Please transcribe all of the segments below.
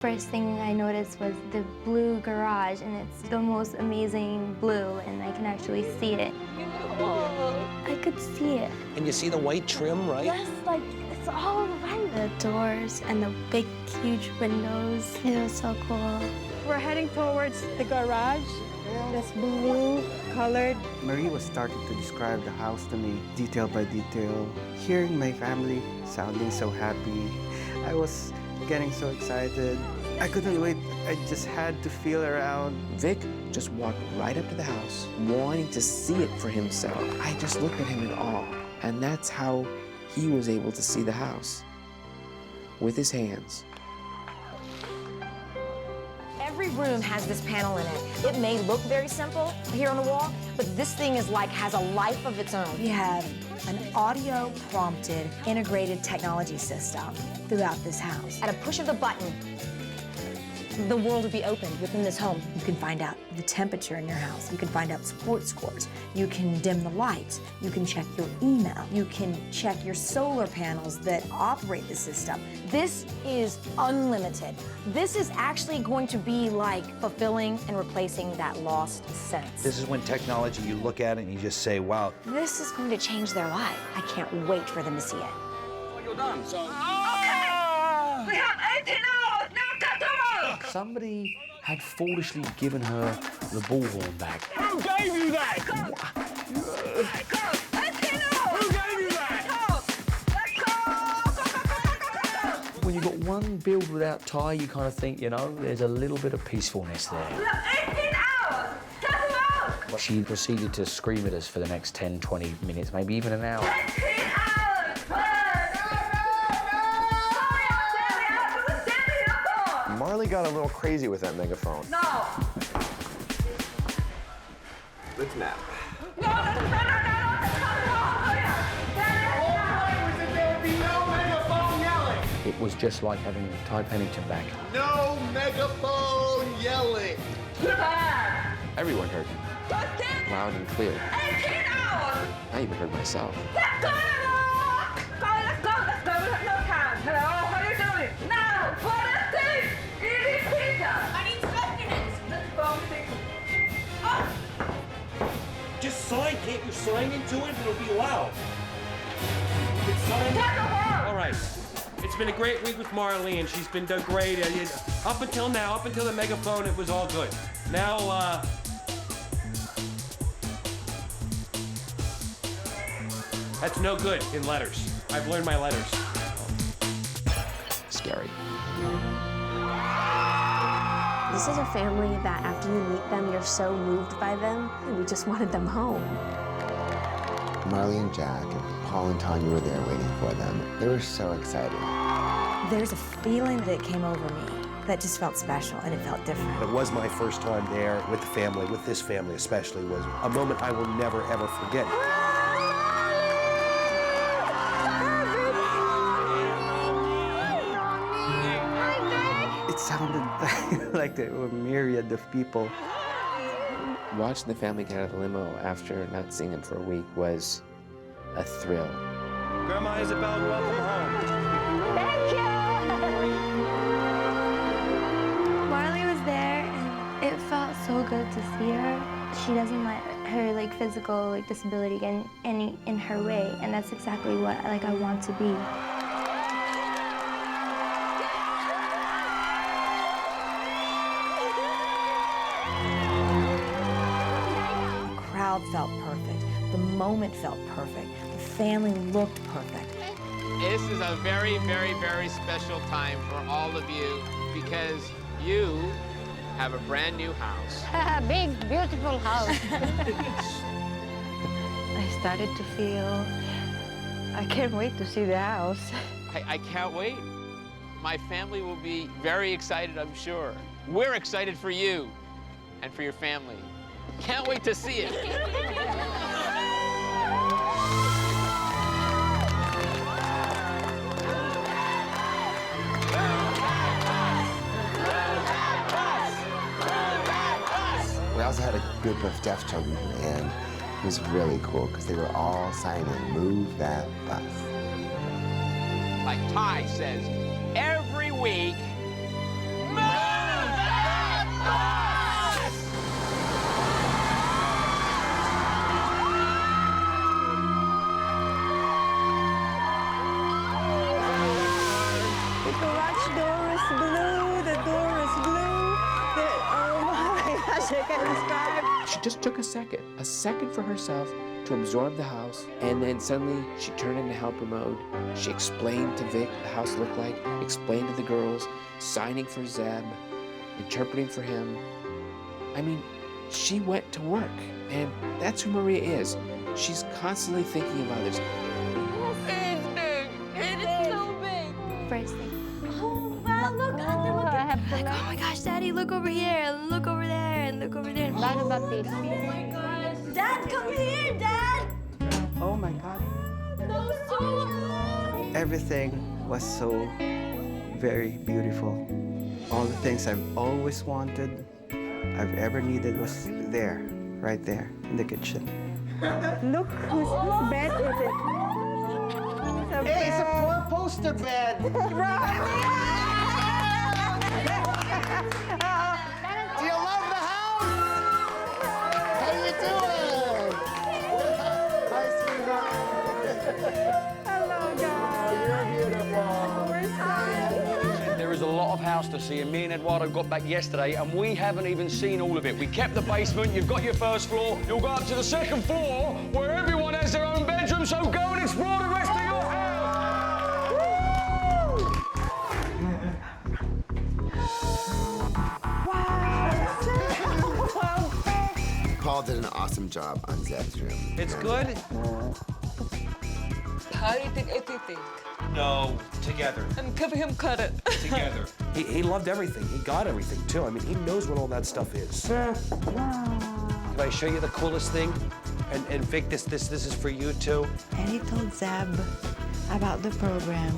First thing I noticed was the blue garage, and it's the most amazing blue, and I can actually see it. I could see it. And you see the white trim, right? Yes, like, it's all right. The doors and the big, huge windows. It was so cool. We're heading towards the garage. This blue colored. Marie was starting to describe the house to me, detail by detail. Hearing my family sounding so happy, I was getting so excited. I couldn't wait. I just had to feel around. Vic just walked right up to the house, wanting to see it for himself. I just looked at him in awe, and that's how he was able to see the house, with his hands. Every room has this panel in it. It may look very simple here on the wall, but this thing is like, has a life of its own. We have an audio-prompted integrated technology system throughout this house. At a push of the button, the world will be opened within this home. You can find out the temperature in your house. You can find out sports scores. You can dim the lights. You can check your email. You can check your solar panels that operate the system. This is unlimited. This is actually going to be like fulfilling and replacing that lost sense. This is when technology, you look at it and you just say, wow. This is going to change their life. I can't wait for them to see it. Well, you're done, so... Okay! We have 18 hours! Now cut them off! Somebody had foolishly given her the bullhorn back. Who gave you that? When you've got one build without tie, you kind of think, you know, there's a little bit of peacefulness there. We have 18 hours! Cut them off! She proceeded to scream at us for the next 10, 20 minutes, maybe even an hour. 18 hours! Marley got a little crazy with that megaphone. No! Let's nap. It was just like having Ty Pennington back. No megaphone yelling! Everyone heard me. Loud and clear. 18 hours! I even heard myself. Let's go! Let's go! We have no time. Hello, what are you doing? Now, for the thing! Eating pizza! I need seconds! Let's go, Just sign, can't you sign into it? It'll be loud. You can sign. All right. It's been a great week with Marlene. She's been done great. Up until now, up until the megaphone, it was all good. Now, that's no good in letters. I've learned my letters. Scary. This is a family that after you meet them, you're so moved by them, and we just wanted them home. Marley and Jack and Paul and Tanya were there waiting for them. They were so excited. There's a feeling that came over me that just felt special, and it felt different. It was my first time there with the family, with this family especially, was a moment I will never, ever forget. It sounded like there were a myriad of people. Watching the family get out of the limo after not seeing them for a week was a thrill. Grandma Isabel, welcome home. Thank you! Marley was there, and it felt so good to see her. She doesn't let her physical disability get in her way, and that's exactly what I want to be. The crowd felt perfect. The moment felt perfect. The family looked perfect. This is a very, very, very special time for all of you because you have a brand new house. Big, beautiful house. I started to feel, I can't wait to see the house. I can't wait. My family will be very excited, I'm sure. We're excited for you and for your family. Can't wait to see it. We also had a group of deaf children, and it was really cool because they were all signing, "Move that bus." Like Ty says, every week, move She just took a second for herself to absorb the house, and then suddenly she turned into helper mode. She explained to Vic what the house looked like, explained to the girls, signing for Zeb, interpreting for him. I mean, she went to work, and that's who Maria is. She's constantly thinking of others. It's big. It is so big. First thing. Oh, wow, look, Ate, look. Like, oh my gosh, Daddy, look over here, and look over there, and look over there. Bakit ba this? Oh my gosh. Dad, come here, Dad. Oh my God. No, so Everything was so very beautiful. All the things I've always wanted, I've ever needed was there, right there in the kitchen. Look whose bed is it? Hey, it's a four-poster bed! Do you love the house? How you doing? Hi, sweetheart. Hello, guys. You're beautiful. We're sorry. There is a lot of house to see, and me and Eduardo got back yesterday, and we haven't even seen all of it. We kept the basement, you've got your first floor, you'll go up to the second floor, where everyone has their own bedroom, so go and explore the rest of your house! Paul did an awesome job on Zeb's room. It's good? How do you think it think? No, together. And cover him cut it. Together. He loved everything. He got everything, too. I mean, he knows what all that stuff is. Can I show you the coolest thing? And Vic, this is for you, too. And he told Zeb about the program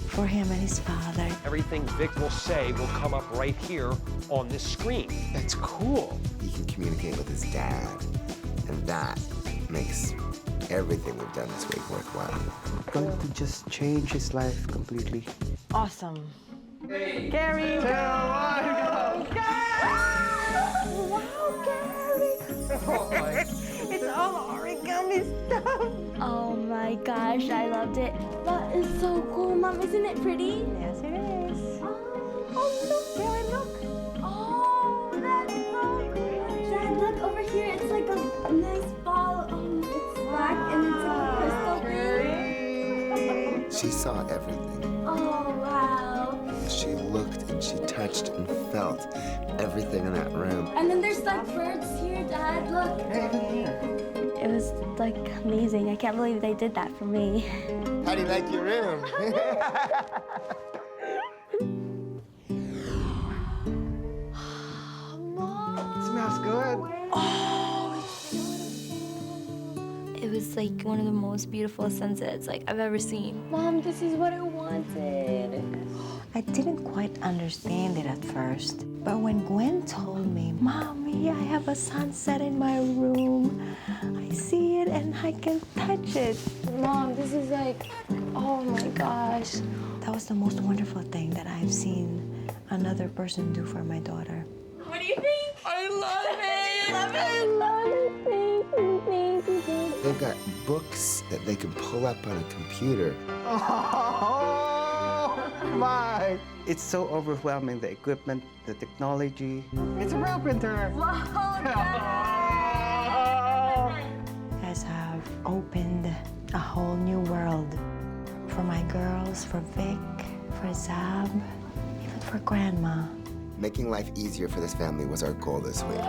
for him and his father. Everything Vic will say will come up right here on this screen. That's cool. He can communicate with his dad, and that makes everything we've done this week worthwhile. Going to just change his life completely. Awesome. Gary. Wow, Gary. It's all origami stuff. Oh my gosh, I loved it. That is so cool, Mom. Isn't it pretty? Yes, it is. Oh, look, Gary, look. Oh, that's so cool. Dad, look over here. It's like a nice ball. It's black and it's like a crystal thing. She saw everything. Oh, wow. She looked and she touched and felt everything in that room. And then there's like birds here, Dad. Look. It was like amazing. I can't believe they did that for me. How do you like your room? It smells good. It was like one of the most beautiful sunsets like I've ever seen. Mom, this is what I wanted. I didn't quite understand it at first, but when Gwen told me, Mommy, I have a sunset in my room. I see it and I can touch it. Mom, this is like, oh my gosh. That was the most wonderful thing that I've seen another person do for my daughter. What do you think? I love it. I love it. Thank you. They've got books that they can pull up on a computer. Oh, my! It's so overwhelming, the equipment, the technology. It's a braille printer. Wow, You guys have opened a whole new world for my girls, for Vic, for Zab, even for Grandma. Making life easier for this family was our goal this week.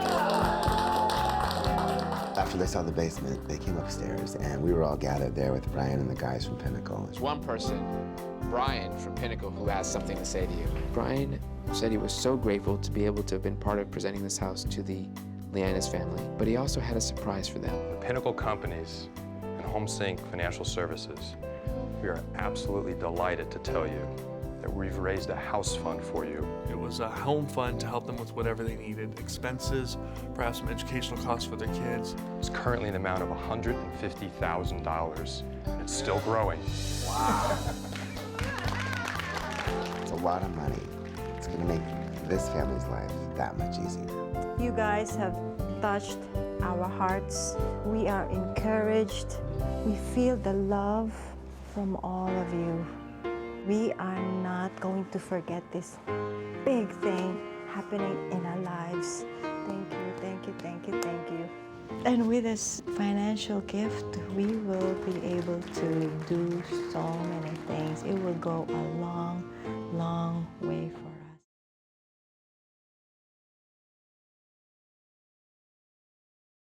After they saw the basement, they came upstairs, and we were all gathered there with Brian and the guys from Pinnacle. There's one person, Brian from Pinnacle, who has something to say to you. Brian said he was so grateful to be able to have been part of presenting this house to the Llanes family, but he also had a surprise for them. Pinnacle Companies and HomeSync Financial Services, we are absolutely delighted to tell you that we've raised a house fund for you. It was a home fund to help them with whatever they needed, expenses, perhaps some educational costs for their kids. It's currently an amount of $150,000, and it's still growing. Wow. It's a lot of money. It's going to make this family's life that much easier. You guys have touched our hearts. We are encouraged. We feel the love from all of you. We are not going to forget this big thing happening in our lives. Thank you. And with this financial gift, we will be able to do so many things. It will go a long, long way for us.